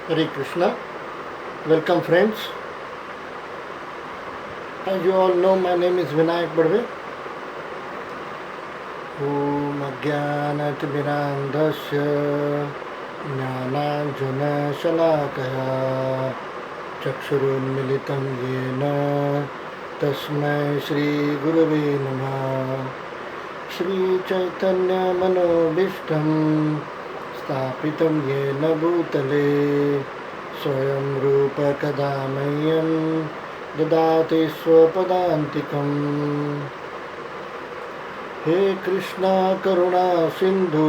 Hare Krishna. Welcome, friends. As you all know, my name is Vinayak Badve. Om Ajnanatirandasya Jnananjanashalakaya Chakshurunmilitam Yena Tasmai Shri Gurave Namah. Shri Chaitanya Manobishtam Stapitam Yena Bhutale Swayam Rupa Kadamayam ददाति स्वपदान्तिकम् हे कृष्णा करुणा सिन्धु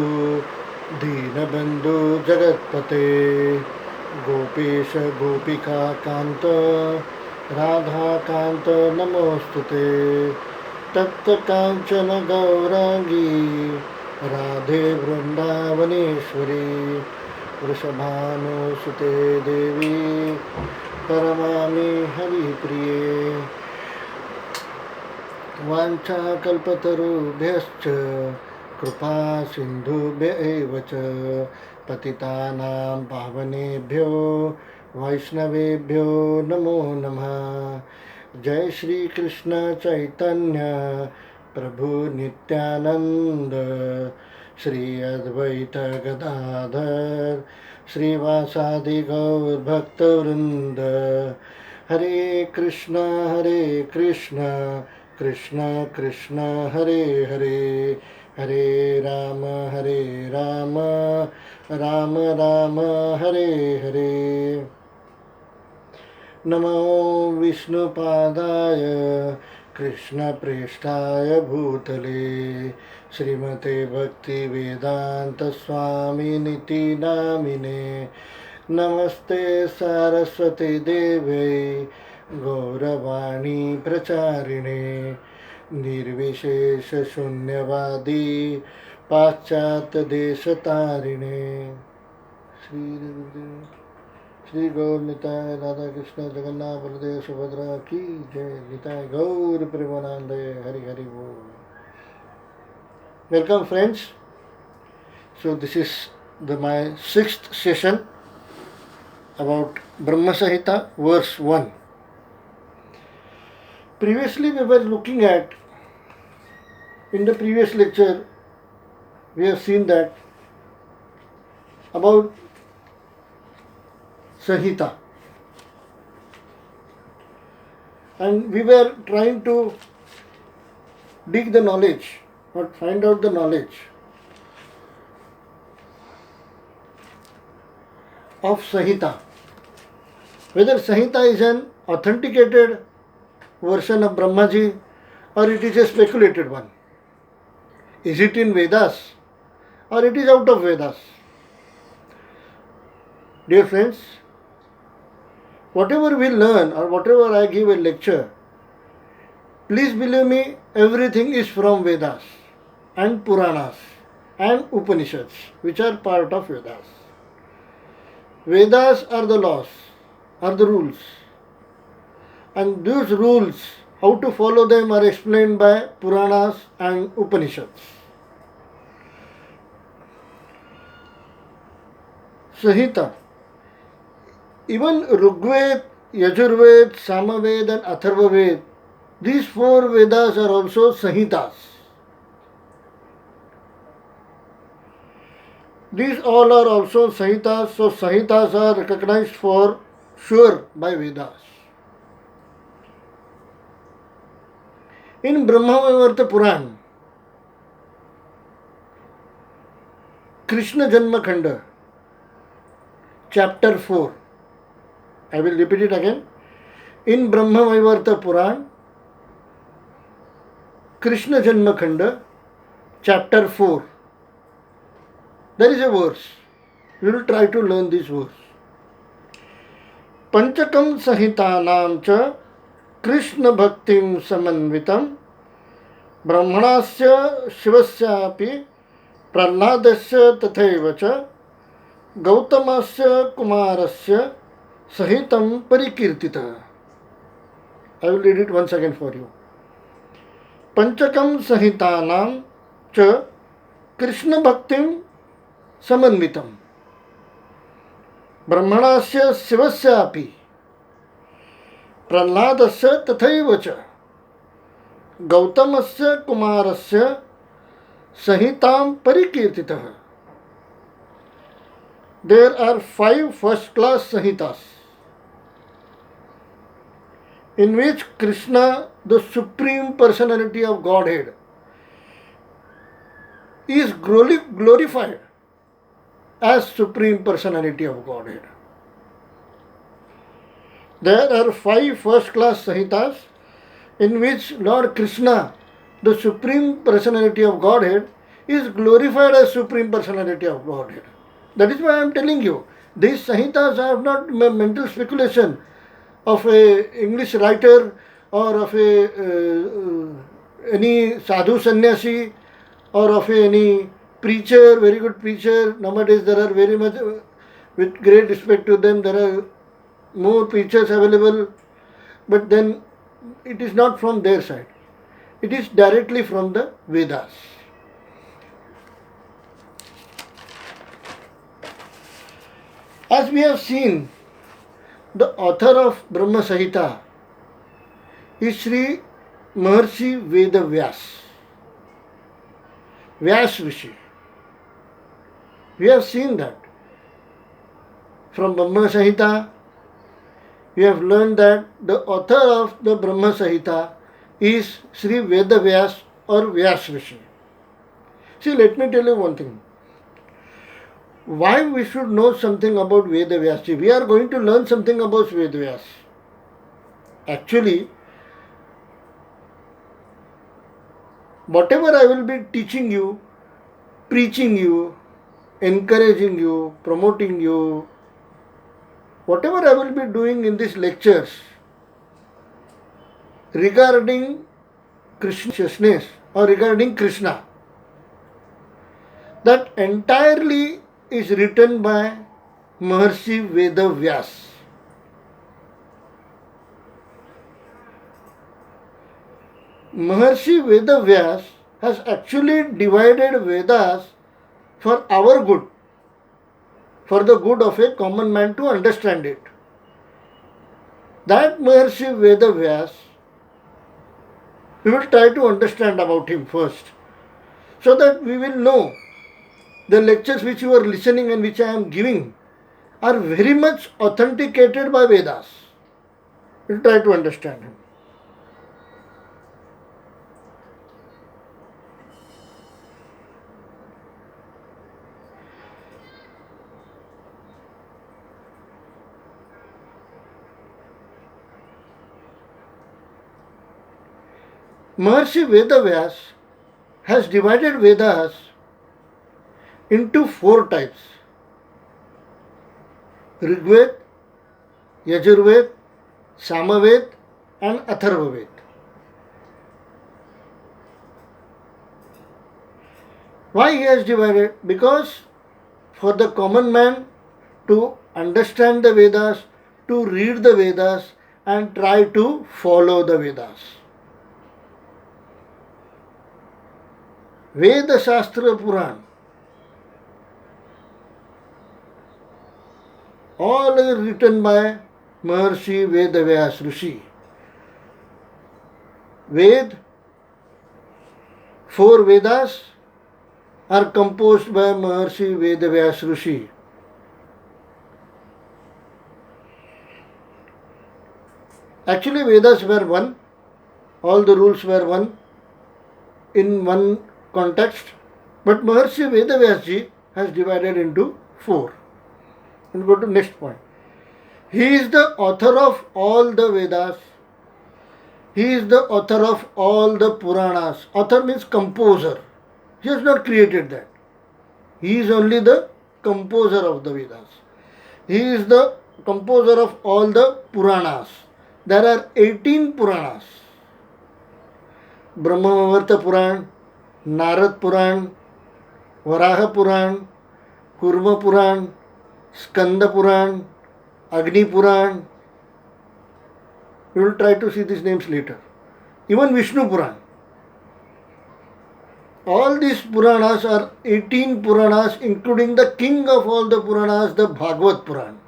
दीनबन्धु जगत्पते गोपीश गोपिका कान्त राधा कान्त नमोऽस्तुते तप्त काञ्चन गौराङ्गी राधे वृन्दावनेश्वरी वृषभानुसुते देवी परमामि हरिप्रिये वाञ्छाकल्पतरुभ्यश्च कृपा सिन्धुभ्य एव च पतितानां पावनेभ्यो वैष्णवेभ्यो नमो नमः। जय श्री कृष्ण चैतन्य प्रभु नित्यानंद श्री अद्वैत गदाधर श्रीवासादि गौर भक्तवृंद। हरे कृष्ण कृष्ण कृष्ण हरे हरे, हरे राम राम राम हरे हरे। नमो विष्णुपादाय कृष्णप्रेष्ठाय भूतले श्रीमते भक्तिवेदान्तस्वामिनिति नामिने। नमस्ते सारस्वती देवे गौरवाणी प्रचारिणे निर्विशेषशून्यवादी पाश्चात्यदेशतारिणे। श्री गौर निताय राधा कृष्ण जगन्नाथ बलदेव सुभद्रा की जय। निताय गौर प्रेमानंद हरि हरि बोल। Welcome, friends. So this is my sixth session about Brahma Samhita verse 1. Previously we were looking at, in the previous lecture we have seen that about Samhita, and we were trying to dig the knowledge or find out the knowledge of Samhita, whether Samhita is an authenticated version of Brahmaji or it is a speculated one. Is it in Vedas or it is out of Vedas? Dear friends, whatever we learn or whatever I give a lecture, please believe me, everything is from Vedas and Puranas and Upanishads, which are part of Vedas. Vedas are the laws, are the rules, and those rules, how to follow them, are explained by Puranas and Upanishads. Samhita, even Rigved, Yajurved, Samaved and Atharvaved, these four Vedas are also Samhitas. These all are also Samhitas, so Samhitas are recognized for sure by Vedas. In Brahmavaivarta Puran, Krishna Janma Khanda, chapter 4, I will repeat it again. In Brahmavaivarta Puran, Krishna Janma Khanda, chapter 4, there is a verse. We will try to learn this verse. Panchakam Sahitanam cha Krishna Bhaktim Samanvitam Brahmanasya Shivasyapi Prahnadasya Tathaiva cha Gautamasya Kumarasya Sahitam Parikirtita. I will read it once again for you. Panchakam Sahitanam Krishna भक्तिम समन्वितम. ब्रह्मणस्य शिवस्यापि प्रह्लादस्य तथैव च गौतमस्य कुमारस्य संहितां परिकीर्तितः. There are 5 first-class Sanhitas in which Krishna, the Supreme Personality of Godhead, is glorified as Supreme Personality of Godhead. There are 5 first-class Sanhitas in which Lord Krishna, the Supreme Personality of Godhead, is glorified as Supreme Personality of Godhead. That is why I am telling you, these Sanhitas are not mental speculation of a English writer or of any sadhu sannyasi or of any preacher, very good preacher. Nowadays there are very much, with great respect to them, there are more preachers available, but then it is not from their side. It is directly from the Vedas. As we have seen, the author of Brahma Samhita is Sri Maharshi Veda Vyas, Vyas Rishi. We have seen that. From Brahma Samhita, we have learned that the author of the Brahma Samhita is Sri Veda Vyas or Vyas Rishi. See, let me tell you one thing. Why we should know something about Veda Vyas? We are going to learn something about Veda Vyas. Actually, whatever I will be teaching you, preaching you, encouraging you, promoting you, whatever I will be doing in these lectures regarding Krishna or regarding Krishna, that entirely is written by Maharshi Veda Vyas. Maharshi Veda Vyas has actually divided Vedas for our good, for the good of a common man to understand it. That Maharshi Veda Vyas, we will try to understand about him first, so that we will know the lectures which you are listening and which I am giving are very much authenticated by Vedas. We will try to understand him. Maharshi Veda Vyas has divided Vedas into 4 types: Rigved, Yajurved, Samaved and Atharvaved. Why he has divided? Because for the common man to understand the Vedas, to read the Vedas and try to follow the Vedas. Veda Shastra Puran, all are written by Maharshi Veda Vyas Rishi. Ved, 4 Vedas are composed by Maharshi Veda Vyas Rishi. Actually, Vedas were one, all the rules were one in one context, but Maharshi Veda Vyas Ji has divided into 4. And go to next point. He is the author of all the Vedas. He is the author of all the Puranas. Author means composer. He has not created that. He is only the composer of the Vedas. He is the composer of all the Puranas. There are 18 Puranas. Brahmavavarta Puran, Narad Puran, Varaha Puran, Kurma Puran, Skanda Puran, Agni Puran. We will try to see these names later. Even Vishnu Puran. All these Puranas are 18 Puranas, including the king of all the Puranas, the Bhagavad Puran.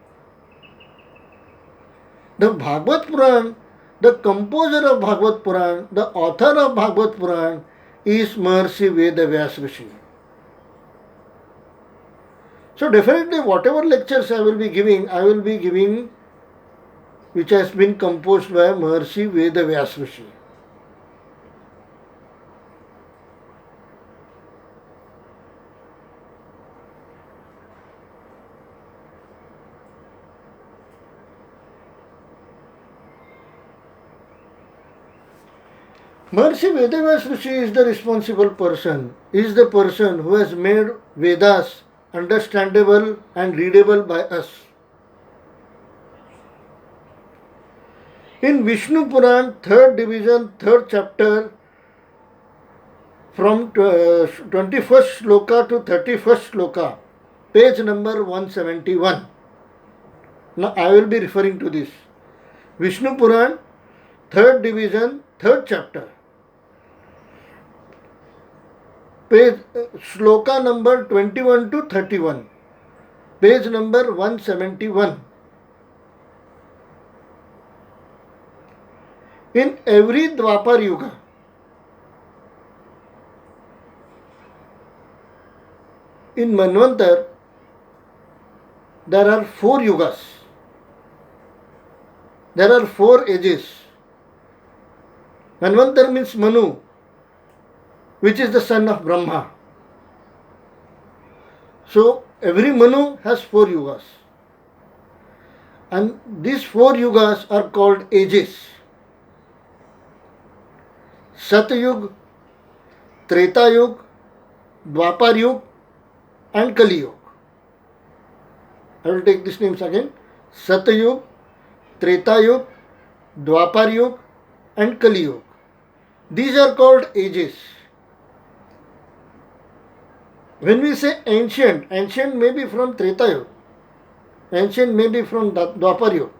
The Bhagavad Puran, the composer of Bhagavad Puran, the author of Bhagavad Puran is Maharshi Veda Vyas Rishi. So definitely whatever lectures I will be giving which has been composed by Maharshi Veda Vyas Rishi. Maharshi Vedavyas Rishi is the responsible person, is the person who has made Vedas understandable and readable by us. In Vishnu Puran, 3rd division, 3rd chapter, from 21st shloka to 31st shloka, page number 171. Now I will be referring to this. Vishnu Puran, 3rd division, 3rd chapter. Page shloka number 21 to 31, page number 171. In every Dwapar Yuga, in Manvantar, there are 4 yugas. There are 4 ages. Manvantar means Manu, which is the son of Brahma. So every Manu has 4 yugas. And these 4 yugas are called ages. Satyug, Treta Yug, Dwapar Yug and Kali Yug. I will take these names again. Satyug, Treta Yug, Dwapar Yug and Kali Yug. These are called ages. When we say ancient, ancient may be from Treta Yuga, ancient may be from Dwapar Yuga.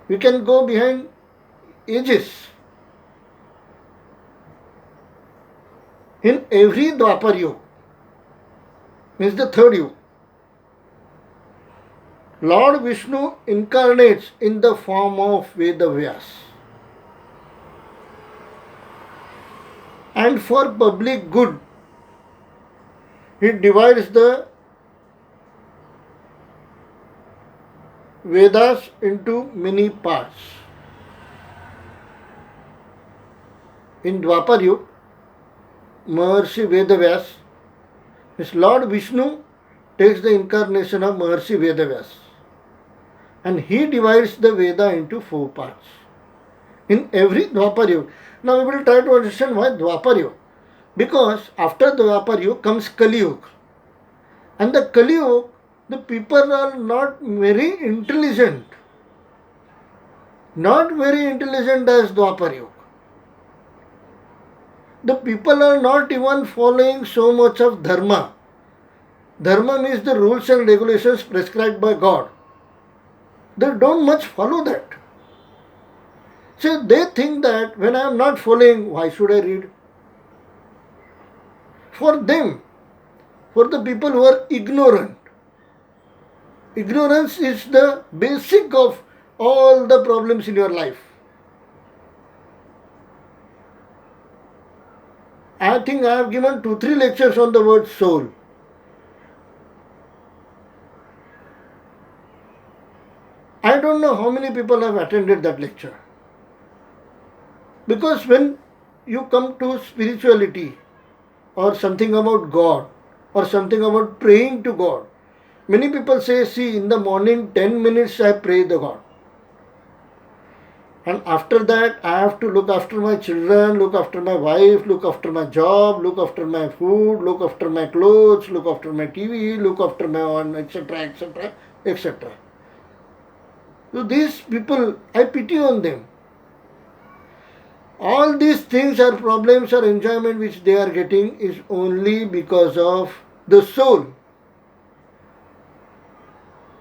We can go behind ages. In every Dwapar Yuga, means the 3rd Yuga, Lord Vishnu incarnates in the form of Veda Vyas. And for public good, he divides the Vedas into many parts. In Dwapar Yuga, Maharshi Vedavyas, his Lord Vishnu takes the incarnation of Maharshi Vedavyas and he divides the Veda into 4 parts. In every Dwapar Yuga. Now we will try to understand why Dwapar Yuga. Because after Dwapar Yuga comes Kali Yuga. And the Kali Yuga, the people are not very intelligent. Not very intelligent as Dwapar Yuga. The people are not even following so much of Dharma. Dharma means the rules and regulations prescribed by God. They don't much follow that. So they think that when I am not following, why should I read? For them, for the people who are ignorant, ignorance is the basic of all the problems in your life. I think I have given 2-3 lectures on the word soul. I don't know how many people have attended that lecture. Because when you come to spirituality or something about God or something about praying to God, many people say, see, in the morning 10 minutes I pray to God. And after that, I have to look after my children, look after my wife, look after my job, look after my food, look after my clothes, look after my TV, look after my own, etc., etc., etc. So these people, I pity on them. All these things are problems or enjoyment which they are getting is only because of the soul.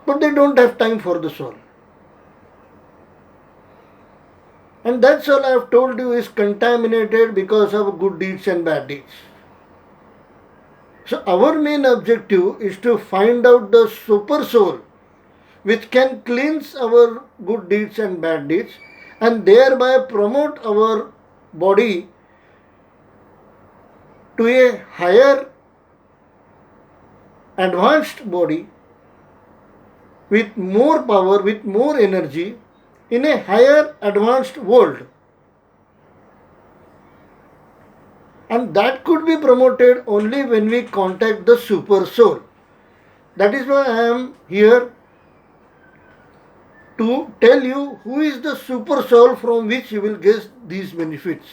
But they don't have time for the soul. And that's all I have told you is contaminated because of good deeds and bad deeds. So our main objective is to find out the super soul which can cleanse our good deeds and bad deeds and thereby promote our body to a higher advanced body with more power, with more energy in a higher advanced world. And that could be promoted only when we contact the super soul. That is why I am here to tell you who is the super soul from which you will get these benefits.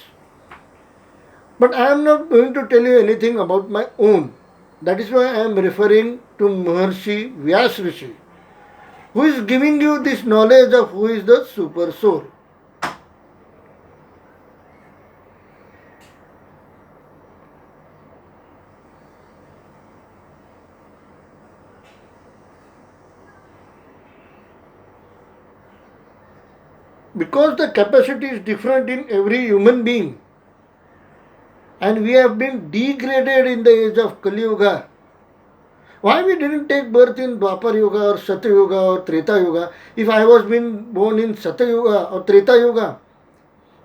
But I am not going to tell you anything about my own. That is why I am referring to Maharshi Vyas Rishi, who is giving you this knowledge of who is the super soul. Because the capacity is different in every human being, and we have been degraded in the age of Kali Yuga. Why we didn't take birth in Dwapar Yuga or Satya Yuga or Treta Yuga? If I was been born in Satya Yuga or Treta Yuga,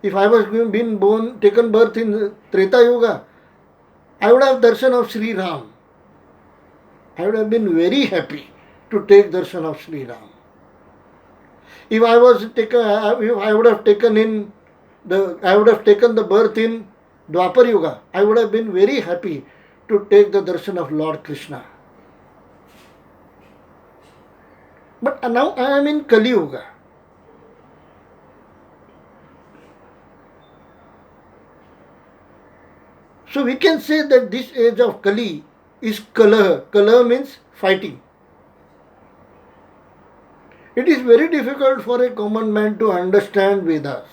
if I was taken birth in Treta Yuga, I would have darshan of Sri Ram. I would have been very happy to take darshan of Sri Ram. If I would have taken the birth in Dwapar Yuga, I would have been very happy to take the darshan of Lord Krishna. But now I am in Kali Yuga. So we can say that this age of Kali is Kalaha. Kalaha means fighting. It is very difficult for a common man to understand Vedas.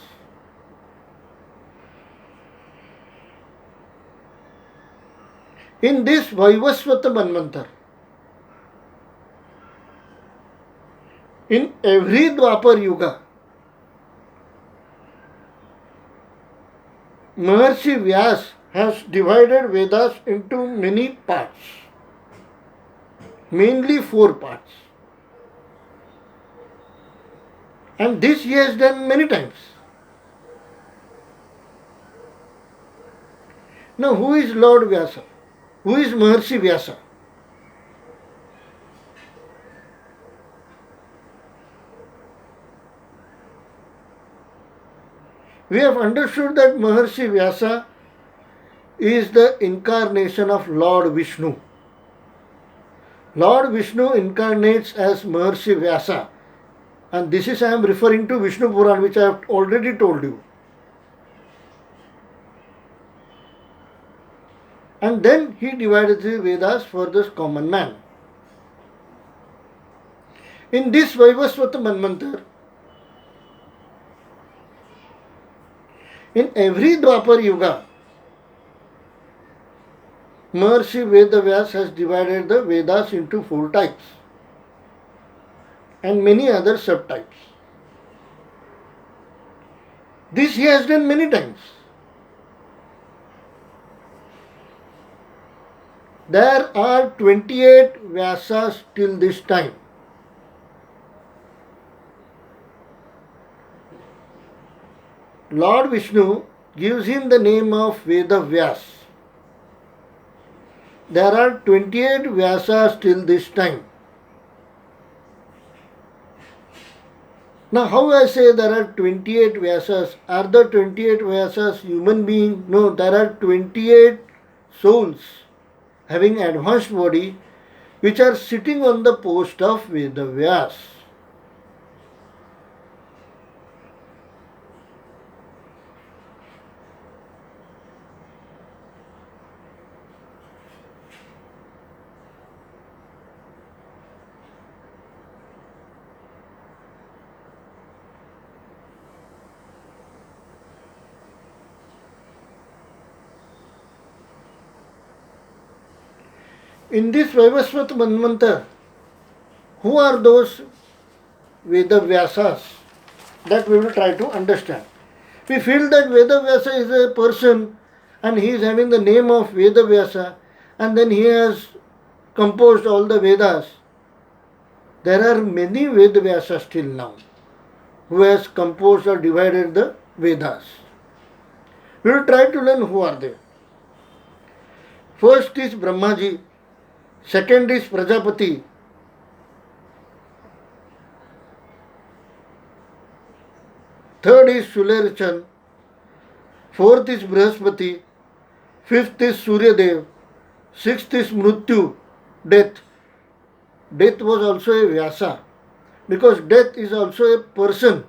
In this Vaivasvata Manvantar, in every Dwapar Yuga, Maharshi Vyas has divided Vedas into many parts, mainly 4 parts. And this he has done many times. Now, who is Lord Vyasa? Who is Maharshi Vyasa? We have understood that Maharshi Vyasa is the incarnation of Lord Vishnu. Lord Vishnu incarnates as Maharshi Vyasa. And this is I am referring to Vishnu Puran, which I have already told you. And then he divided the Vedas for the common man. In this Vaivasvata Manvantar, in every Dwapar Yuga, Maharshi Vedavyas has divided the Vedas into 4 types and many other subtypes. This he has done many times. There are 28 Vyasas till this time. Lord Vishnu gives him the name of Vedavyas. There are 28 Vyasas till this time. Now, how I say there are 28 Vyasas? Are the 28 Vyasas human beings? No, there are 28 souls having advanced body which are sitting on the post of Vedavyas. In this Vaivasvata Manvantar, who are those Vedavyasas? That we will try to understand. We feel that Vedavyasa is a person and he is having the name of Vedavyasa and then he has composed all the Vedas. There are many Veda Vyasas till now who has composed or divided the Vedas. We will try to learn who are they. First is Brahmaji, second is Prajapati, third is Sulerchan, fourth is Brihaspati, fifth is Suryadev, sixth is Mrityu, death. Death was also a Vyasa because death is also a person,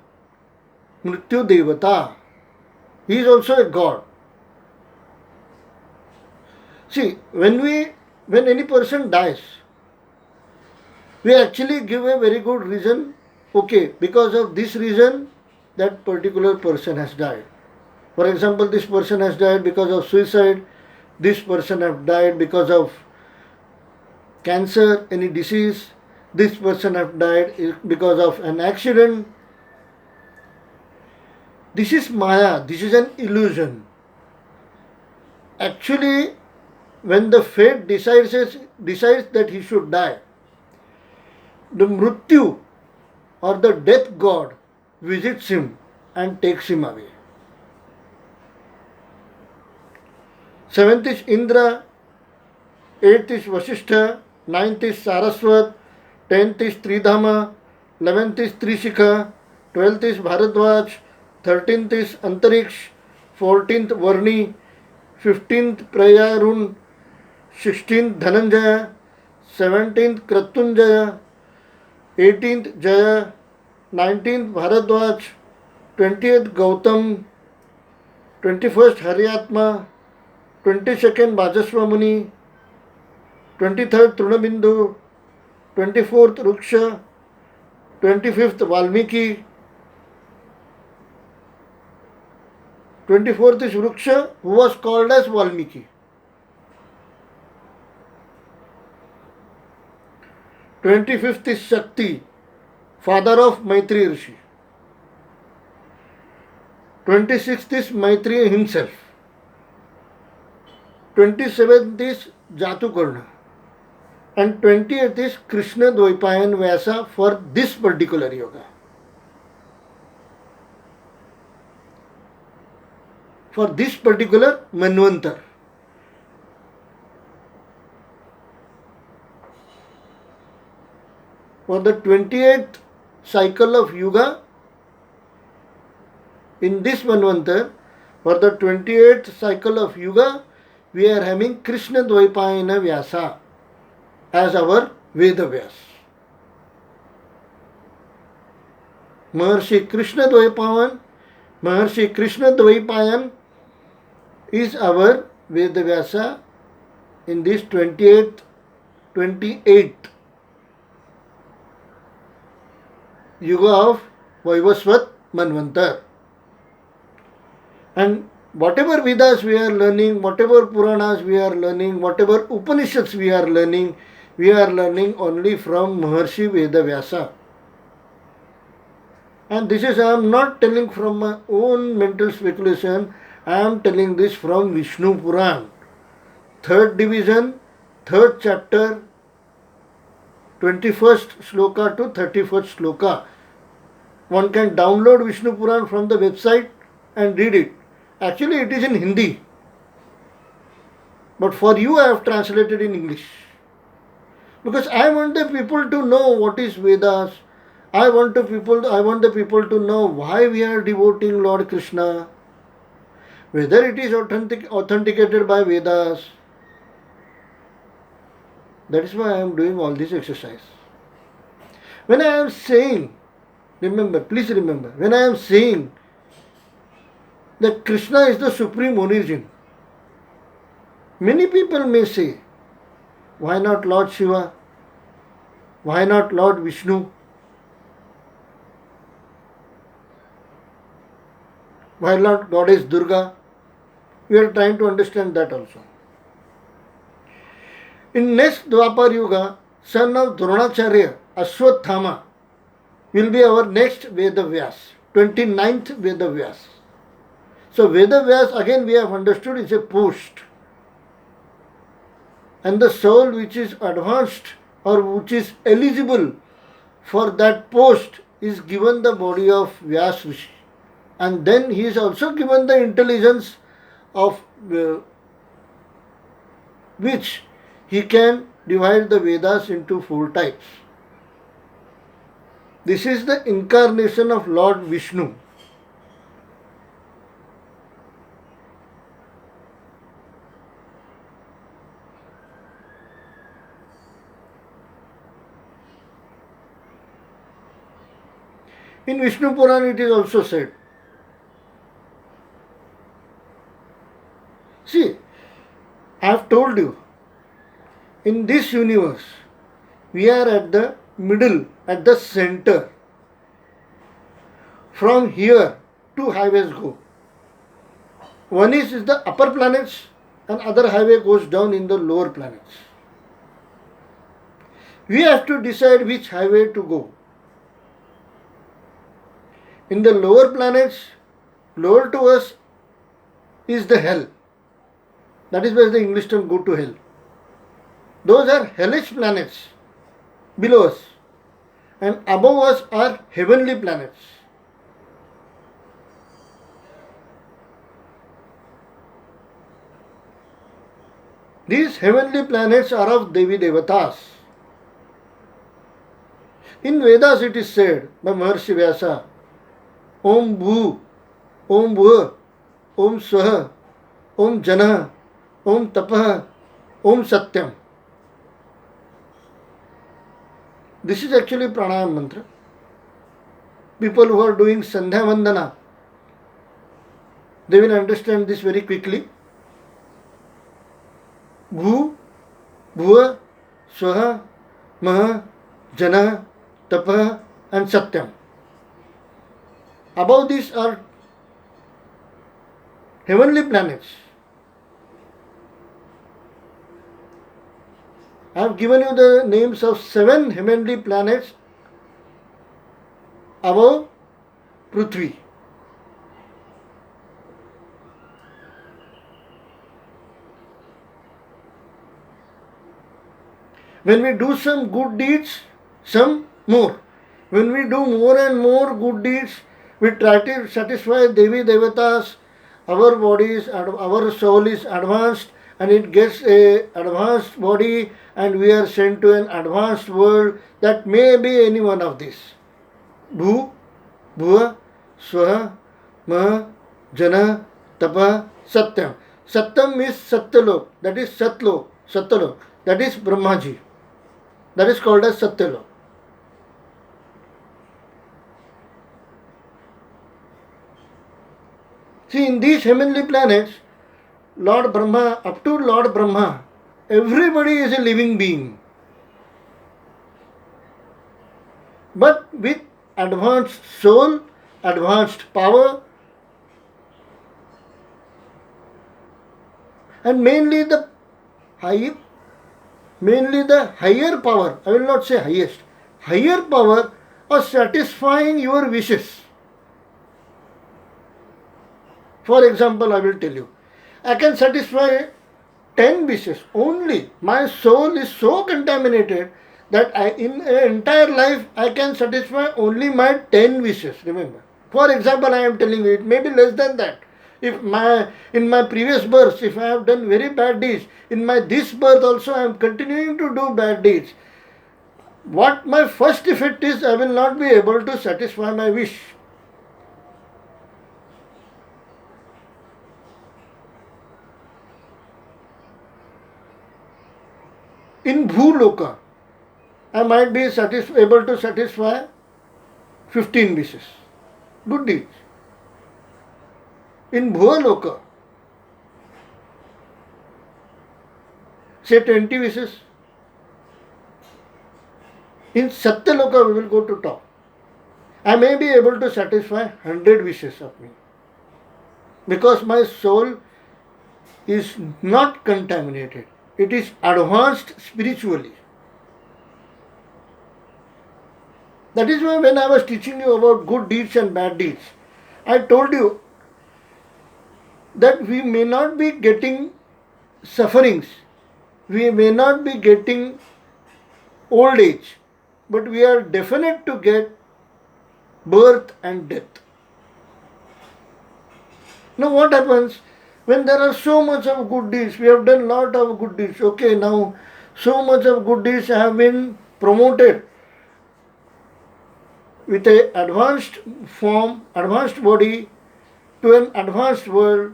Mrityu Devata. He is also a god. See, when any person dies, we actually give a very good reason. Okay, because of this reason, that particular person has died. For example, this person has died because of suicide. This person has died because of cancer, any disease. This person has died because of an accident. This is Maya. This is an illusion. Actually, when the fate decides that he should die, the Mrityu or the death god visits him and takes him away. Seventh is Indra, eighth is Vasishtha, ninth is Saraswat, 10th is Tridhama, 11th is Trishikha, 12th is Bharadwaj, 13th is Antariksh, 14th Varni, 15th Prayarun, 16th Dhananjaya, 17th Kratunjaya, 18th Jaya, 19th Bharadwaj, 20th Gautam, 21st Haryatma, 22nd Bhajasva Muni, 23rd Trunabindu, 24th Ruksha, 25th Valmiki, 24th is Ruksha, who was called as Valmiki. 25th is Shakti, father of Maitri Rishi. 26th is Maitri himself. 27th is Jatukarna. And 28th is Krishna Dvaipayan Vyasa for this particular yoga. For this particular Manvantar. For the 28th cycle of Yuga, in this Manvantar, for the 28th cycle of Yuga, we are having Krishna Dvaipayana Vyasa as our Veda Vyas. Maharshi Krishna Dvaipayan is our Veda Vyasa in this 28th Yuga of Vaivasvat Manvantar. And whatever Vedas we are learning, whatever Puranas we are learning, whatever Upanishads we are learning only from Maharshi Veda Vyasa. And this is, I am not telling from my own mental speculation, I am telling this from Vishnu Puran. 3rd division, 3rd chapter, 21st sloka to 31st sloka. One can download Vishnu Puran from the website and read it. Actually, it is in Hindi. But for you, I have translated in English. Because I want the people to know what is Vedas. I want the people to know why we are devoting Lord Krishna. Whether it is authenticated by Vedas. That is why I am doing all this exercise. When I am saying, please remember, when I am saying that Krishna is the supreme origin, many people may say, why not Lord Shiva? Why not Lord Vishnu? Why not Goddess Durga? We are trying to understand that also. In next Dwapar Yuga, son of Dronacharya, Ashwathama, will be our next Veda Vyas, 29th Veda Vyas. So Veda Vyas, again we have understood, is a post. And the soul which is advanced or which is eligible for that post is given the body of Vyas Rishi, and then he is also given the intelligence of which he can divide the Vedas into four types. This is the incarnation of Lord Vishnu. In Vishnu Puran it is also said. See, I have told you, in this universe, we are at the middle, at the center. From here, two highways go. One is the upper planets, and other highway goes down in the lower planets. We have to decide which highway to go. In the lower planets, lower to us is the hell. That is where the English term go to hell. Those are hellish planets below us, and above us are heavenly planets. These heavenly planets are of Devi Devatas. In Vedas it is said by Maharshi Vyasa, Om Bhu, Om Bhuva, Om Swaha, Om Janah, Om Tapah, Om Satyam. This is actually pranayam mantra. People who are doing Sandhya Vandana, they will understand this very quickly. Bhu, Bhuva, Swaha, Maha, Jana, Tapa and Satyam. Above these are heavenly planets. I have given you the names of 7 heavenly planets above Prithvi. When we do some good deeds, some more. When we do more and more good deeds, we try to satisfy Devi Devatas, our bodies, our soul is advanced and it gets a advanced body and we are sent to an advanced world. That may be any one of these. Bhu, Bhuva, Swaha, Maha, Jana, Tapa, Satyam. Satyam is Satyalok, that is Satlok, Satyalok, that is Brahmaji. That is called as Satyalok. See, in these heavenly planets, Lord Brahma, up to Lord Brahma, everybody is a living being. But with advanced soul, advanced power, and mainly the higher power, I will not say highest, higher power of satisfying your wishes. For example, I will tell you, I can satisfy 10 wishes only. My soul is so contaminated that in an entire life I can satisfy only my 10 wishes. Remember, for example, I am telling you, it may be less than that. If in my previous births, if I have done very bad deeds, in my this birth also I am continuing to do bad deeds. What my first effect is, I will not be able to satisfy my wish. In Bhuloka, I might be able to satisfy 15 wishes, good deeds. In Bhuvaloka, say 20 wishes. In Satyaloka, we will go to top. I may be able to satisfy 100 wishes of me, because my soul is not contaminated. It is advanced spiritually. That is why when I was teaching you about good deeds and bad deeds, I told you that we may not be getting sufferings, we may not be getting old age, but we are definite to get birth and death. Now what happens when there are so much of good deeds? We have done lot of good deeds. Okay, now so much of good deeds have been promoted with a advanced form, advanced body to an advanced world.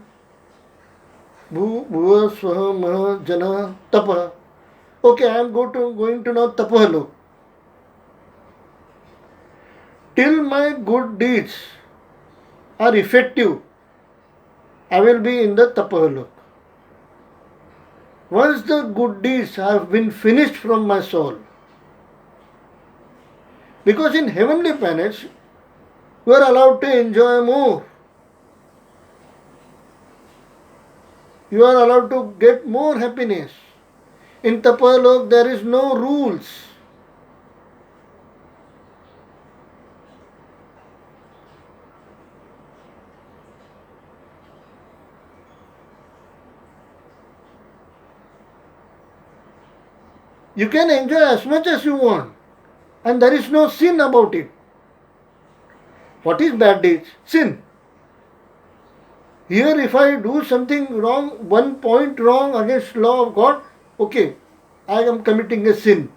Bhu, bhuva, swaha, maha, jana, tapa. Okay, I am going to now tapah. Till my good deeds are effective, I will be in the tapah. Once the good deeds have been finished from my soul, because in heavenly planets, you are allowed to enjoy more. You are allowed to get more happiness. In Tapalok, there is no rules. You can enjoy as much as you want, and there is no sin about it. What is bad deeds? Sin. Here, if I do something wrong, 1 point wrong against law of God, okay, I am committing a sin.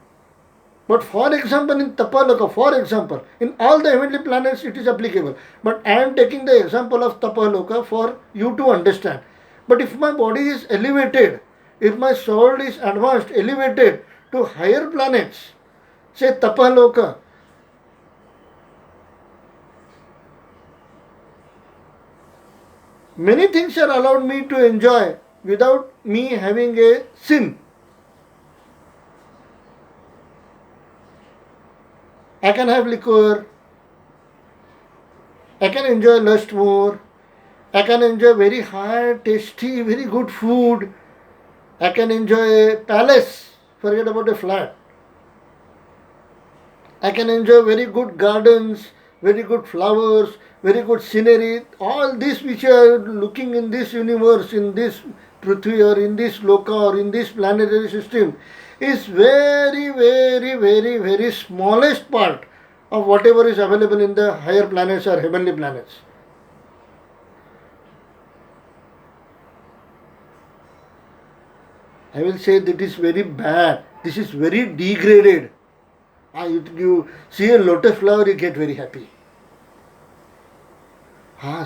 But for example, in Tapaloka, for example, in all the heavenly planets it is applicable. But I am taking the example of Tapaloka for you to understand. But if my body is elevated, if my soul is advanced, elevated to higher planets, say Tapaloka, many things are allowed me to enjoy without me having a sin. I can have liquor, I can enjoy lust more, I can enjoy very high, tasty, very good food, I can enjoy a palace, forget about a flat. I can enjoy very good gardens, very good flowers, very good scenery. All this which you are looking in this universe, in this Prithvi or in this Loka or in this planetary system is very, very, very, very smallest part of whatever is available in the higher planets or heavenly planets. I will say that is very bad. This is very degraded. You see a lotus flower, you get very happy.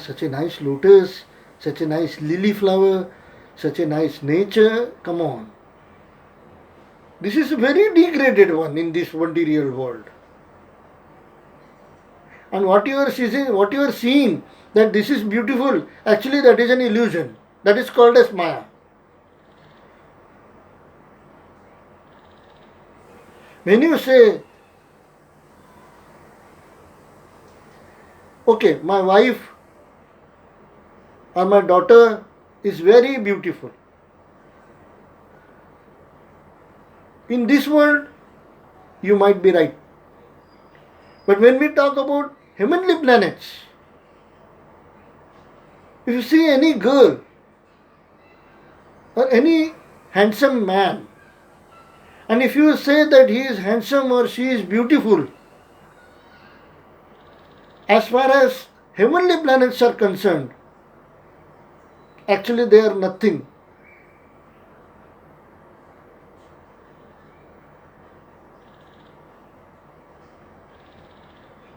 Such a nice lotus, such a nice lily flower, such a nice nature. Come on. This is a very degraded one in this material world. And what you are seeing, that this is beautiful, actually that is an illusion. That is called as Maya. When you say, okay, my wife or my daughter is very beautiful. In this world, you might be right. But when we talk about heavenly planets, if you see any girl or any handsome man, and if you say that he is handsome or she is beautiful, as far as heavenly planets are concerned, actually they are nothing.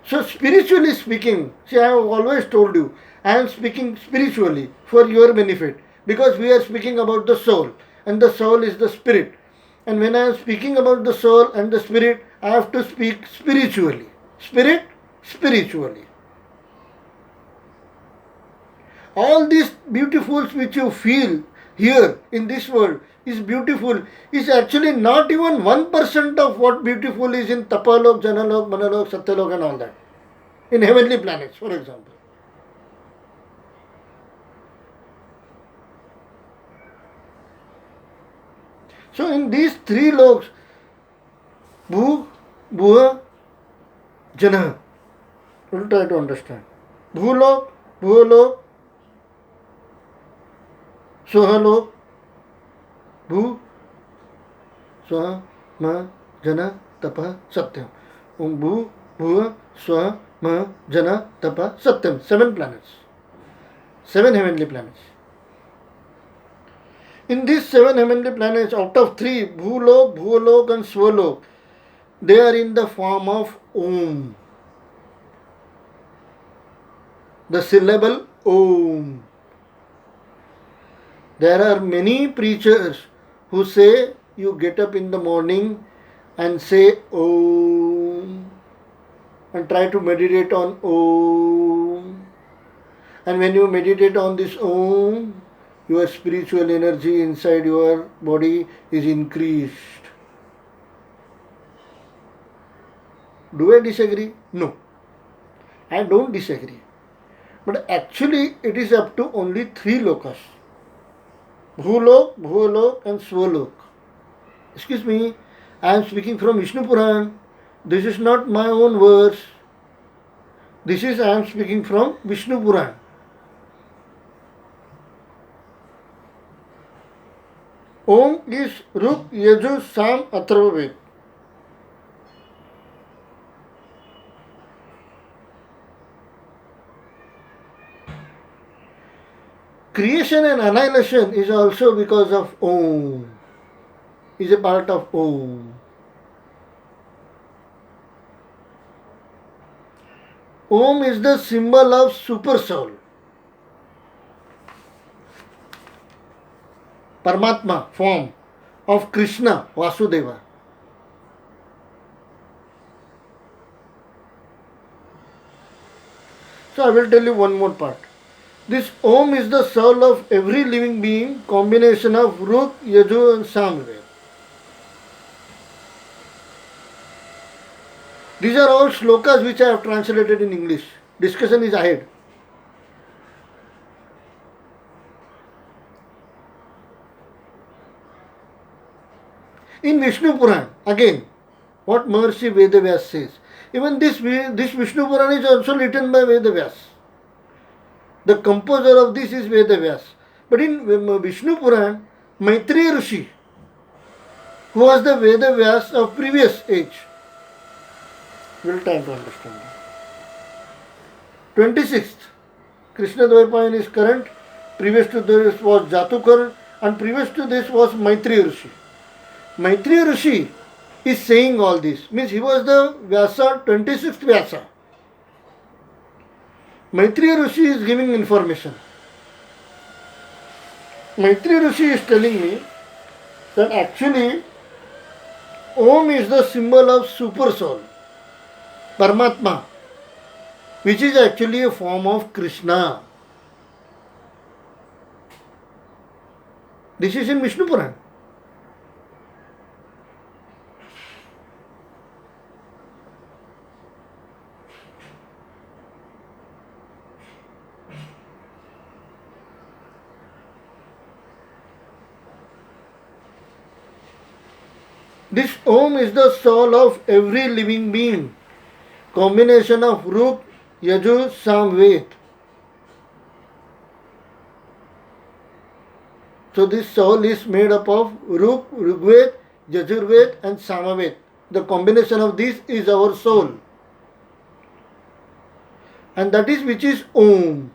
So spiritually speaking, see, I have always told you, I am speaking spiritually for your benefit, because we are speaking about the soul, and the soul is the spirit. And when I am speaking about the soul and the spirit, I have to speak spiritually. Spirit, spiritually. All these beautifuls which you feel here in this world is beautiful, is actually not even 1% of what beautiful is in Tapalok, Janalok, Manalok, Satyalok and all that. In heavenly planets, for example. So in these three loks, Bhu, Bhuva, Jana, we'll try to understand. Bhulok, Bhuvalok, Sohalok, Bhu, Swaha, Ma, Jana, Tapa, Satyam. Om Bhu, Bhuva, Swaha, Maha, Jana, Tapa, Satyam. 7 planets. 7 heavenly planets. In these 7 heavenly planets, out of 3, Bhulok, Bhuvalok and Svalok, they are in the form of Om. The syllable Om. There are many preachers who say you get up in the morning and say Om and try to meditate on Om. And when you meditate on this Om, your spiritual energy inside your body is increased. Do I disagree? No. I don't disagree. But actually it is up to only 3 lokas. Bhulok, Bhuvalok and Svalok. Excuse me, I am speaking from Vishnu Puran. This is not my own words. This is I am speaking from Vishnu Puran. Om is Ruk, Yajur, Sam, Atharva Ved. Creation and annihilation is also because of Om. Is a part of Om. Om is the symbol of super soul. Paramatma form of Krishna, Vasudeva. So I will tell you one more part. This Om is the soul of every living being, combination of Ruk, Yajur and Samved. These are all shlokas which I have translated in English. Discussion is ahead. In Vishnu Puran, again, what Maharishi Vedavyas says. Even this Vishnu Puran is also written by Vedavyas. The composer of this is Vedavyas. But in Vishnu Puran, Maitreya Rishi, who was the Vedavyas of previous age, will time to understand. 26th, Krishna Dvaipayan is current. Previous to this was Jatukar, and previous to this was Maitreya Rishi. Maitreya Rishi is saying all this. Means he was the Vyasa, 26th Vyasa. Maitreya Rishi is giving information. Maitreya Rishi is telling me that actually Om is the symbol of super soul, Paramatma, which is actually a form of Krishna. This is in Vishnu Puran. This Om is the soul of every living being, combination of Ruk, Yajur, Samved. So this soul is made up of Ruk, Rigved, Yajurved and Samaved. The combination of these is our soul. And that is which is Om.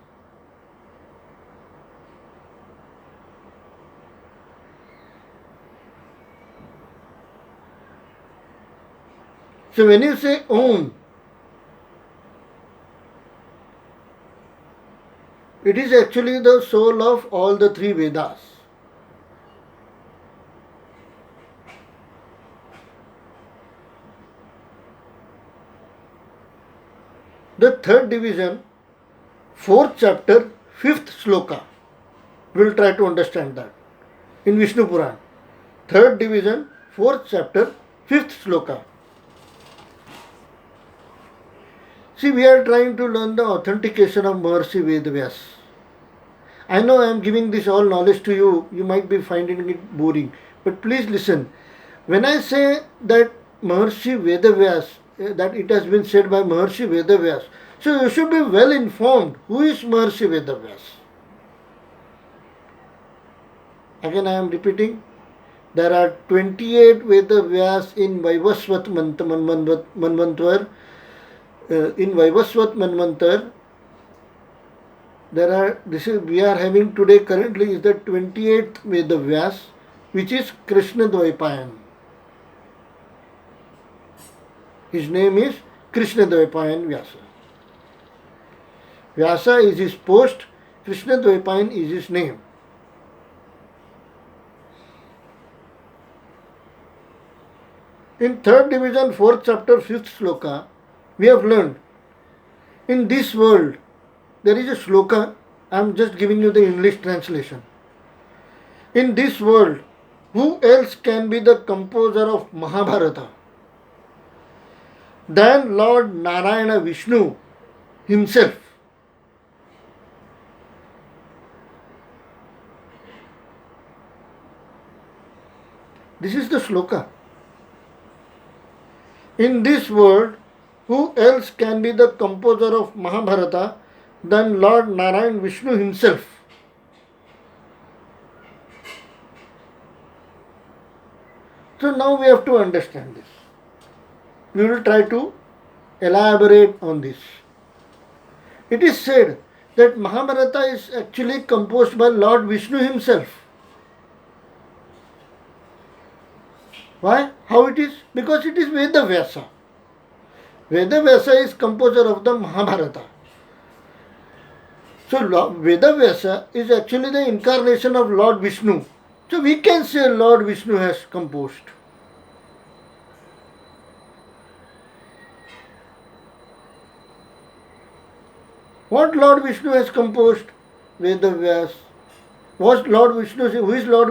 So when you say Om, it is actually the soul of all the 3 Vedas. The 3rd division, 4th chapter, 5th sloka. We will try to understand that. In Vishnu Puran, 3rd division, 4th chapter, 5th sloka. See, we are trying to learn the authentication of Maharishi Vedavyas. I know I am giving this all knowledge to you. You might be finding it boring. But please listen. When I say that Maharishi Vedavyas, that it has been said by Maharishi Vedavyas, so you should be well informed. Who is Maharishi Vedavyas? Again I am repeating. There are 28 Veda Vyas in Vaivasvat Manvantar. In Vaivasvat Manvantar, we are having today currently is the 28th Veda Vyas, which is Krishna Dvaipayan. His name is Krishna Dvaipayan Vyasa. Vyasa is his post, Krishna Dvaipayan is his name. In 3rd division, 4th chapter, 5th sloka, we have learned in this world there is a sloka. I am just giving you the English translation. In this world, who else can be the composer of Mahabharata than Lord Narayana Vishnu himself? This is the sloka. In this world, who else can be the composer of Mahabharata than Lord Narayana Vishnu himself? So now we have to understand this. We will try to elaborate on this. It is said that Mahabharata is actually composed by Lord Vishnu himself. Why? How it is? Because it is Veda Vyasa. Veda Vyasa is composer of the Mahabharata. So Veda Vyasa is actually the incarnation of Lord Vishnu. So we can say Lord Vishnu has composed. What Lord Vishnu has composed? Veda Vyas. Who is Lord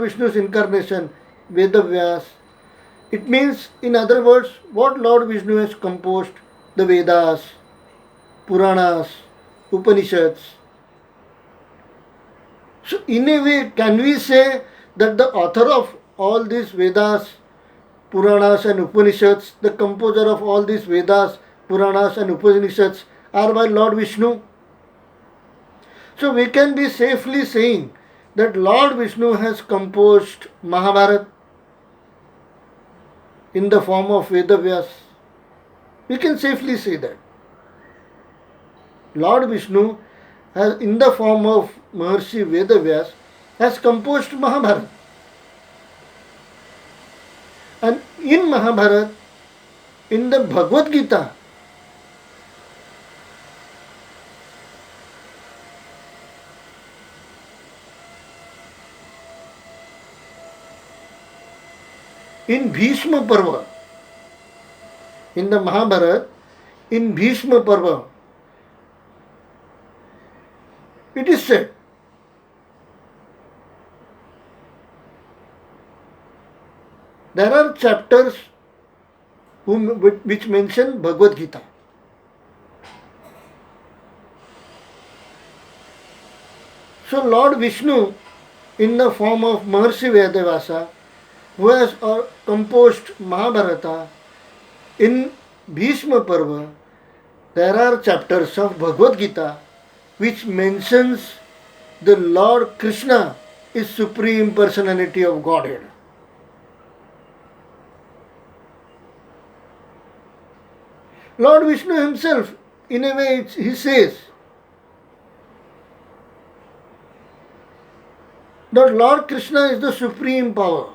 Vishnu's incarnation? Veda Vyas. It means, in other words, what Lord Vishnu has composed? The Vedas, Puranas, Upanishads. So in a way, can we say that the author of all these Vedas, Puranas and Upanishads, the composer of all these Vedas, Puranas and Upanishads are by Lord Vishnu? So we can be safely saying that Lord Vishnu has composed Mahabharata in the form of Veda Vyas. We can safely say that. Lord Vishnu has, in the form of Maharshi Veda Vyas, has composed Mahabharata. And in Mahabharata, in the Bhagavad Gita, in Bhishma Parva, in the Mahabharata, in Bhishma Parva, it is said there are chapters which mention Bhagavad Gita. So Lord Vishnu, in the form of Maharshi Vedavasa, who has composed Mahabharata, in Bhishma Parva, there are chapters of Bhagavad Gita which mentions the Lord Krishna is Supreme Personality of Godhead. Lord Vishnu himself, in a way, he says that Lord Krishna is the supreme power.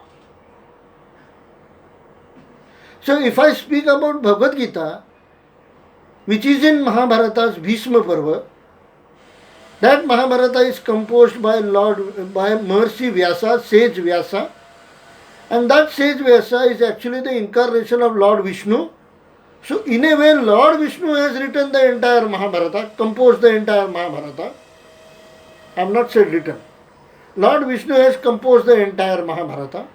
So if I speak about Bhagavad Gita, which is in Mahabharata's Bhishma Parva, that Mahabharata is composed by Maharshi Vyasa, Sage Vyasa, and that Sage Vyasa is actually the incarnation of Lord Vishnu. So in a way, Lord Vishnu has written the entire Mahabharata, composed the entire Mahabharata. I have not said written. Lord Vishnu has composed the entire Mahabharata.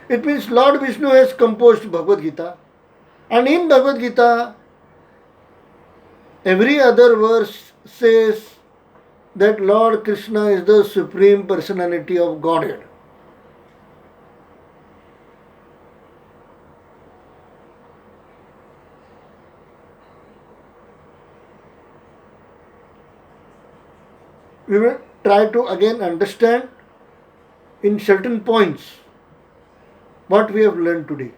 It means Lord Vishnu has composed Bhagavad Gita. And in Bhagavad Gita, every other verse says that Lord Krishna is the Supreme Personality of Godhead. We will try to again understand in certain points what we have learned today.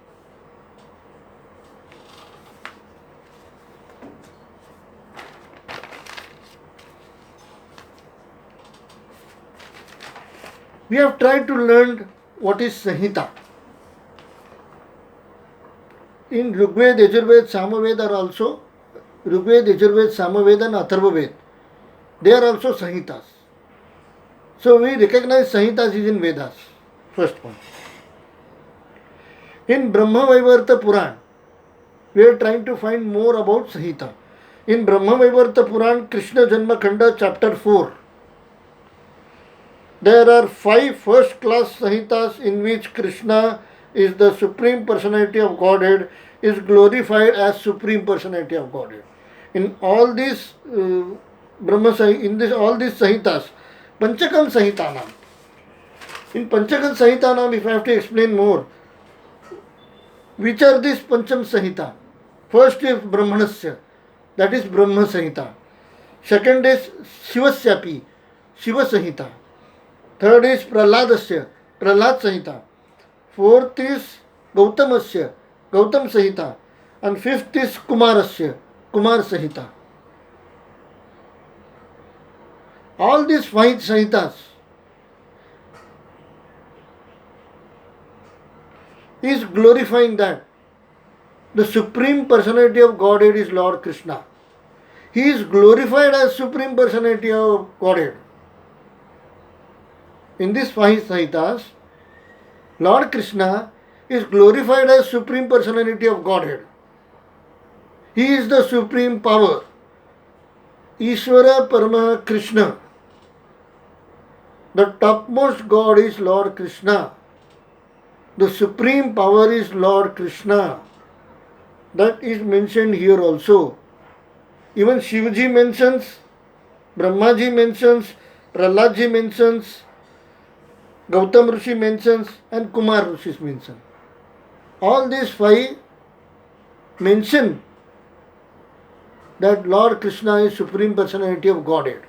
We have tried to learn what is Sanhita. In Rigved, Yajurved, Samaved are also Rigved, Yajurved, Samaved and Atharvaved. They are also Sanhitas. So we recognize Sanhitas is in Vedas. First point. In Brahma Vaivarta Puran, we are trying to find more about Sanhita. In Brahma Vaivarta Puran, Krishna Janma Khanda, chapter 4, there are 5 first-class Sanhitas in which Krishna is the Supreme Personality of Godhead, is glorified as Supreme Personality of Godhead. In all these all these Sanhitas, Panchakam Sahitanam. In Panchakam Sahitanam, if I have to explain more, which are these Pancham Sahita? First is Brahmanasya, that is Brahma Sahita. Second is Shivasyapi, Shiva Sahita. Third is Prahladasya, Prahlad Sahita. Fourth is Gautamasya, Gautam Sahita. And fifth is Kumarasya, Kumar Sahita. All these 5 Sahitas is glorifying that the Supreme Personality of Godhead is Lord Krishna. He is glorified as Supreme Personality of Godhead. In these 5 Sahitas, Lord Krishna is glorified as Supreme Personality of Godhead. He is the Supreme Power. Ishvara Parama Krishna. The topmost God is Lord Krishna. The Supreme Power is Lord Krishna. That is mentioned here also. Even Shivaji mentions, Brahmaji mentions, Prahladji mentions, Gautam Rishi mentions, and Kumar Rishi mentions. All these 5 mention that Lord Krishna is Supreme Personality of Godhead.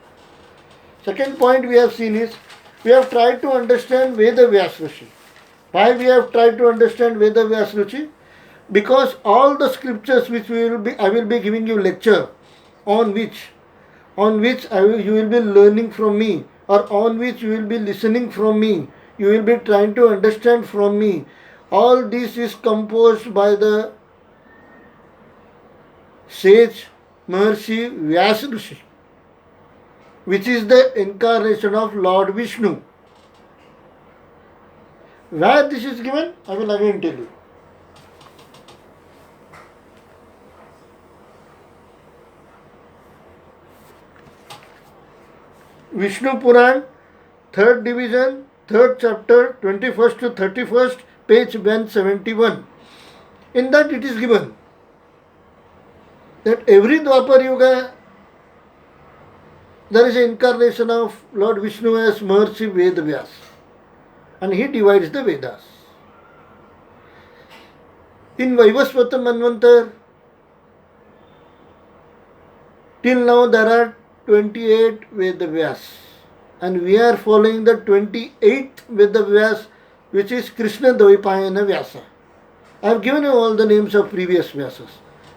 Second point we have seen is, we have tried to understand Veda Vyas Rishi. Why we have tried to understand Veda Vyas Rishi? Because all the scriptures which I will be giving you lecture on which you will be learning from me, or on which you will be listening from me, you will be trying to understand from me. All this is composed by the sage Maharshi Vyas Rishi, which is the incarnation of Lord Vishnu. Where this is given, I will again tell you. Vishnu Puran, 3rd division, 3rd chapter, 21st to 31st, page 171. In that it is given that every Dwapar Yuga there is an incarnation of Lord Vishnu as Maharshi Ved Vyas, and he divides the Vedas. In Vaivasvata Manvantar, till now there are 28 Veda Vyas, and we are following the 28th Veda Vyas, which is Krishna Dvaipayana Vyasa. I have given you all the names of previous Vyasas.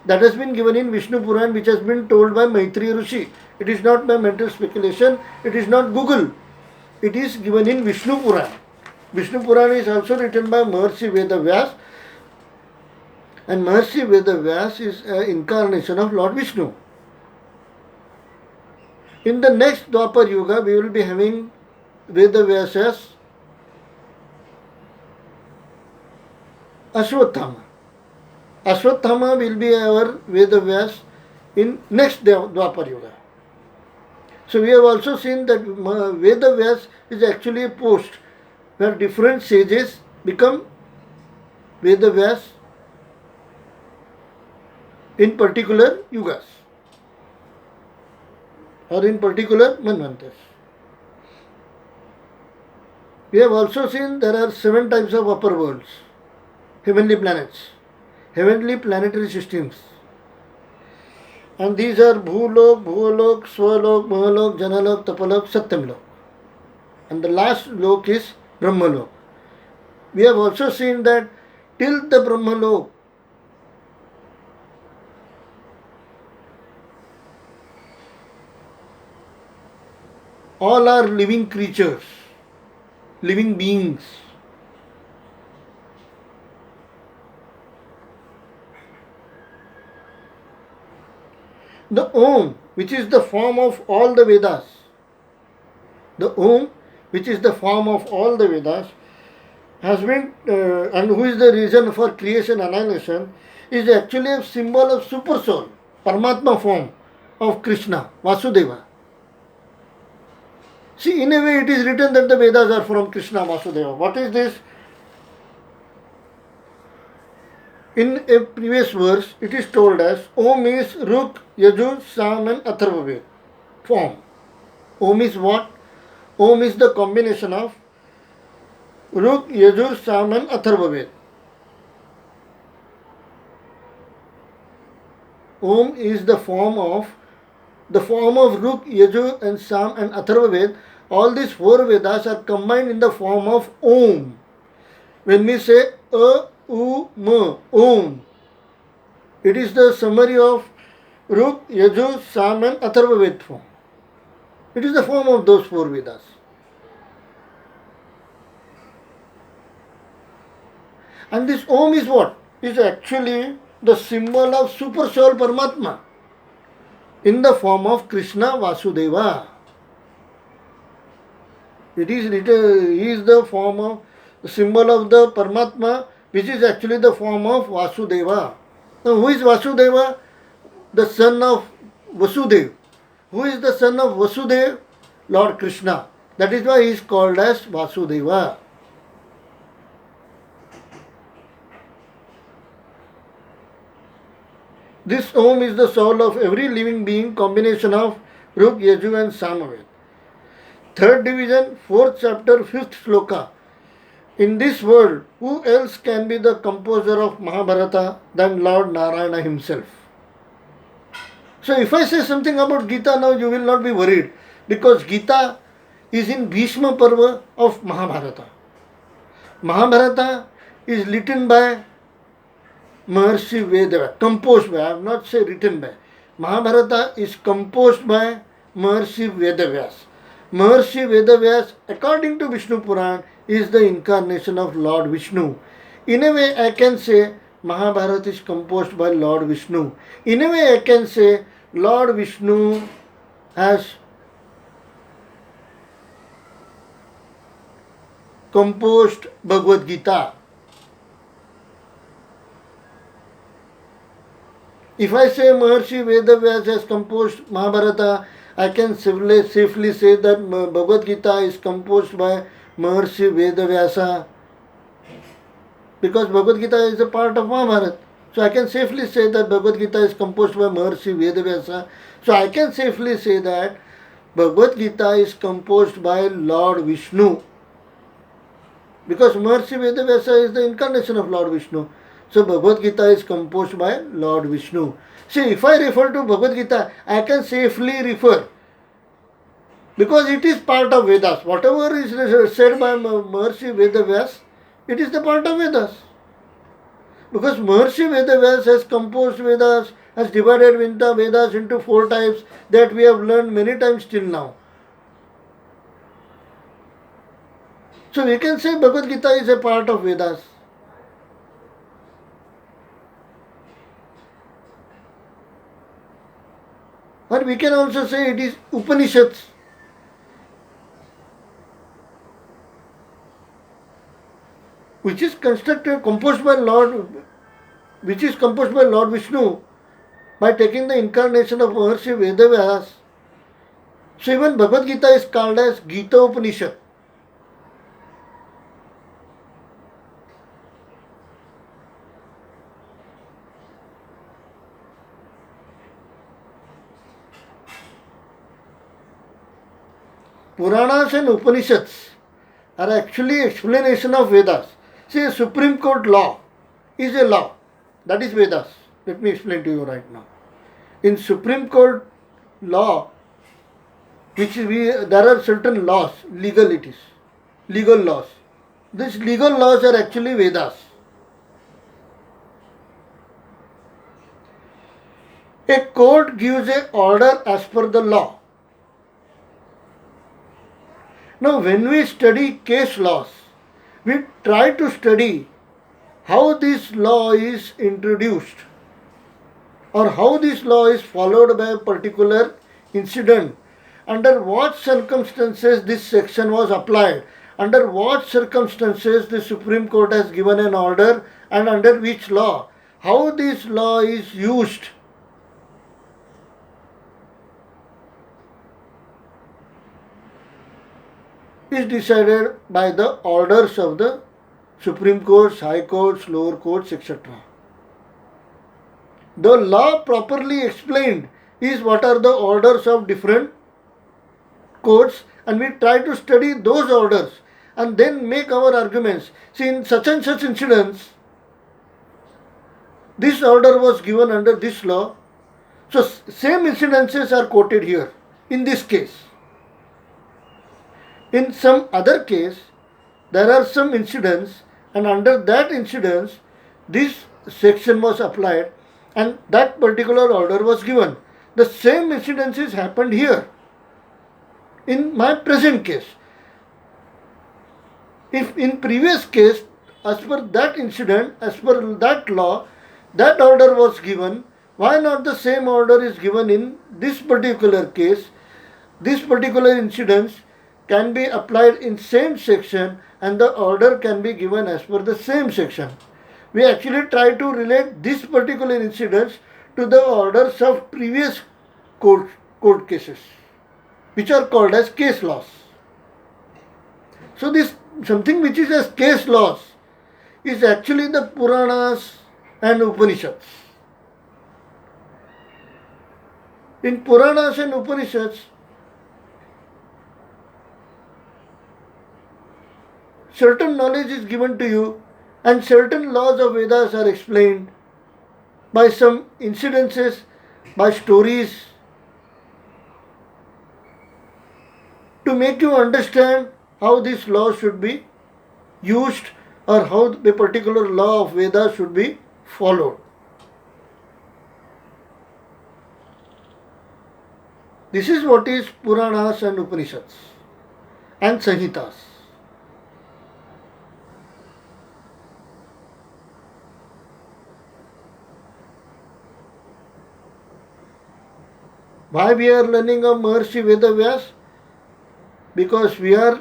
That has been given in Vishnu Puran, which has been told by Maitreya Rishi. It is not my mental speculation, it is not Google. It is given in Vishnu Puran. Vishnu Puran is also written by Maharshi Veda Vyas, and Maharshi Veda Vyas is an incarnation of Lord Vishnu. In the next Dwapar Yuga, we will be having Veda Vyasas Ashwatthama. Ashwatthama will be our Veda Vyas in next Dwapar Yuga. So we have also seen that Veda Vyas is actually a post where different sages become Veda Vyas in particular yugas or in particular manvantars. We have also seen there are 7 types of upper worlds, heavenly planets, heavenly planetary systems. And these are Bhulok, Bhuvalok, Swalok, Mahalok, Janalok, Tapalok, Satyamlok. And the last lok is Brahmalok. We have also seen that till the Brahmalok, all are living creatures, living beings. The Om, which is the form of all the Vedas, the Om, which is the form of all the Vedas, has been, and who is the reason for creation annihilation, is actually a symbol of super soul, Paramatma form of Krishna, Vasudeva. See, in a way it is written that the Vedas are from Krishna, Vasudeva. What is this? In a previous verse, it is told as Om is Ruk, Yajur, Sam and Atharva form. Om is what? Om is the combination of Ruk, Yajur, Sam and Atharva. Om is the form of Ruk, Yajur and Sam and Atharva. All these four Vedas are combined in the form of Om. When we say A, U, M, Om, it is the summary of Ruk, Yajur, Sam and Atharva form. It is the form of those four Vedas. And this Om is what? Is actually the symbol of Super Soul Paramatma in the form of Krishna Vasudeva. It is written, he is the form of the symbol of the Paramatma, which is actually the form of Vasudeva. Now, who is Vasudeva? The son of Vasudev. Who is the son of Vasudev? Lord Krishna. That is why he is called as Vasudeva. This Om is the soul of every living being, combination of Ruk, Yaju and Samaved. Third division, fourth chapter, fifth shloka. In this world, who else can be the composer of Mahabharata than Lord Narayana himself? So if I say something about Gita now, you will not be worried, because Gita is in Bhishma Parva of Mahabharata. Mahabharata is written by Maharshi Vedavas, composed by, I have not say written by. Mahabharata is composed by Maharshi Vedavas. Maharshi Vedavas, according to Vishnu Puran, is the incarnation of Lord Vishnu. In a way, I can say Mahabharata is composed by Lord Vishnu. In a way, I can say Lord Vishnu has composed Bhagavad Gita. If I say Maharshi Vedavyas has composed Mahabharata, I can safely say that Bhagavad Gita is composed by Maharshi Vedavyasa, because Bhagavad Gita is a part of Mahabharata. So I can safely say that Bhagavad Gita is composed by Maharshi Vedavyasa. So I can safely say that Bhagavad Gita is composed by Lord Vishnu, because Maharshi Vedavyasa is the incarnation of Lord Vishnu. So Bhagavad Gita is composed by Lord Vishnu. See, if I refer to Bhagavad Gita, I can safely refer, because it is part of Vedas. Whatever is said by Maharshi Vedavyas, it is the part of Vedas. Because Maharshi Vedavyas has composed Vedas, has divided Vedas into four types that we have learned many times till now. So we can say Bhagavad Gita is a part of Vedas. Or we can also say it is Upanishads. Which is composed by Lord Vishnu by taking the incarnation of Maharshi Vedavyas. So even Bhagavad Gita is called as Gita Upanishad. Puranas and Upanishads are actually explanation of Vedas. See, a Supreme Court law is a law. That is Vedas. Let me explain to you right now. In Supreme Court law, there are certain laws, legal laws. These legal laws are actually Vedas. A court gives an order as per the law. Now, when we study case laws, we try to study how this law is introduced or how this law is followed by a particular incident, under what circumstances this section was applied, under what circumstances the Supreme Court has given an order, and under which law, how this law is used. Is decided by the orders of the Supreme Courts, High Courts, lower courts, etc. The law properly explained is what are the orders of different courts, and we try to study those orders and then make our arguments. See, in such and such incidents, this order was given under this law, so same incidences are quoted here in this case. In some other case, there are some incidents, and under that incidents, this section was applied and that particular order was given. The same incidences happened here. In my present case, if in previous case, as per that incident, as per that law, that order was given, why not the same order is given in this particular case? This particular incidents can be applied in same section and the order can be given as per the same section. We actually try to relate this particular incidents to the orders of previous court cases, which are called as case laws. So this something which is as case laws is actually the Puranas and Upanishads. In Puranas and Upanishads, certain knowledge is given to you and certain laws of Vedas are explained by some incidences, by stories, to make you understand how this law should be used or how a particular law of Vedas should be followed. This is what is Puranas and Upanishads and Sanhitas. Why we are learning of Maharishi Vedavyas? Because we are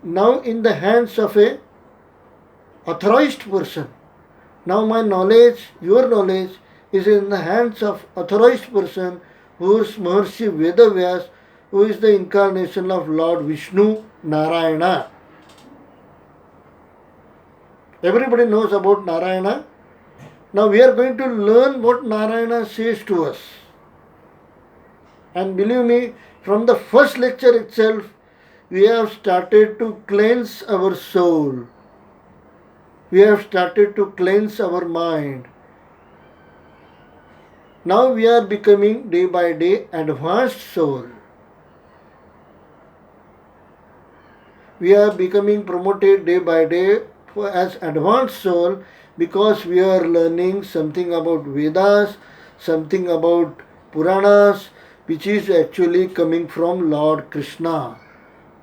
now in the hands of a authorized person. Now my knowledge, your knowledge is in the hands of authorized person who is Maharishi Vedavyas, who is the incarnation of Lord Vishnu Narayana. Everybody knows about Narayana. Now we are going to learn what Narayana says to us. And believe me, from the first lecture itself, we have started to cleanse our soul. We have started to cleanse our mind. Now we are becoming day by day advanced soul. We are becoming promoted day by day as advanced soul because we are learning something about Vedas, something about Puranas, which is actually coming from Lord Krishna.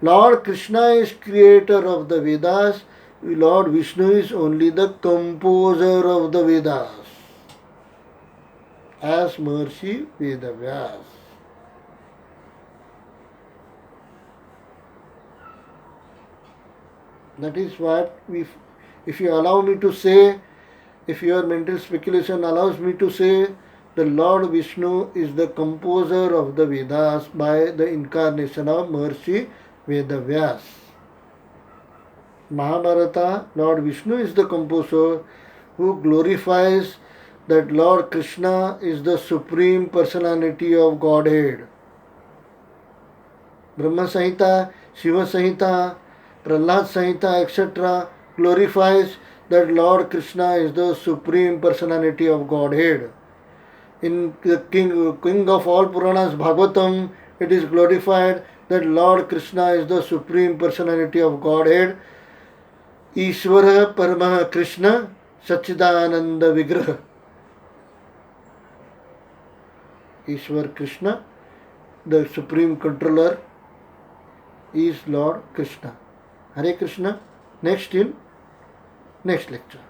Lord Krishna is creator of the Vedas. Lord Vishnu is only the composer of the Vedas, as Maharishi Vedavyas. That is what if you allow me to say, if your mental speculation allows me to say, the Lord Vishnu is the composer of the Vedas by the incarnation of Maharishi Vedavyas. Mahabharata, Lord Vishnu is the composer who glorifies that Lord Krishna is the Supreme Personality of Godhead. Brahma Samhita, Shiva Samhita, Prahlad Samhita, etc. glorifies that Lord Krishna is the Supreme Personality of Godhead. In the King of all Puranas, Bhagavatam, it is glorified that Lord Krishna is the Supreme Personality of Godhead. Ishvara Parama Krishna Sachidananda Vigraha. Ishwar Krishna, the Supreme Controller, is Lord Krishna. Hare Krishna. Next lecture.